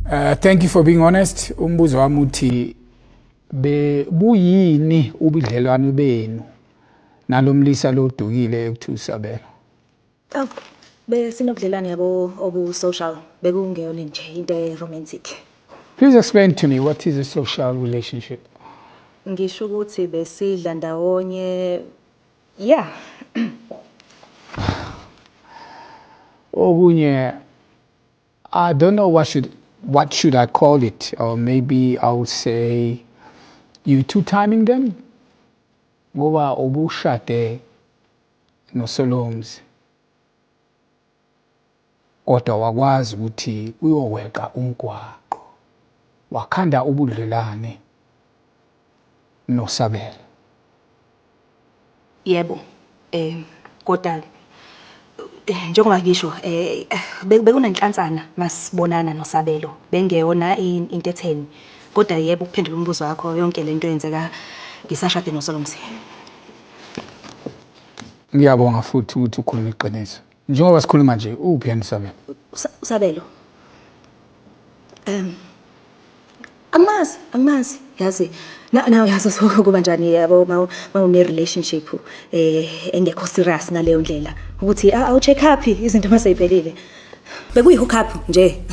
Thank you for being honest. Umbuzo wami uthi buyini ubudlelwano benu nalomlisa lodukile ekuthusabela? Oh, besinobudlelwane yabo obu-social, bekungeyona nje into romantic. Please explain to me what is a social relationship. Ngisho ukuthi besidla ndawonye, yeah. Okunye, I don't know what should I call it, or maybe I'll say you two-timing them. Ngoba ubushade noSolomzi kodwa wakwazi ukuthi uyoweqa umgwaqo wakhanda ubudlelane noSabela. Yebo. Kodwa njengoba ngisho bekunenhlantsana masibonana noSabelo. Bengeyona into etheni. Kodwa yebo ukuphendula umbuzo wakho yonke lento yenzeka ngisashade noSolomzi. Ngiyabonga futhi ukuthi ukhuluma iqiniso. Njengoba sikhuluma nje uphi yena uSabelo? Sabelo. Angimazi yazi nawe yazi sokuba njani yabo mawune relationship engekho serious ngaleyo ndlela ukuthi awu check up izinto maseyiphelile bekuyi hook up nje.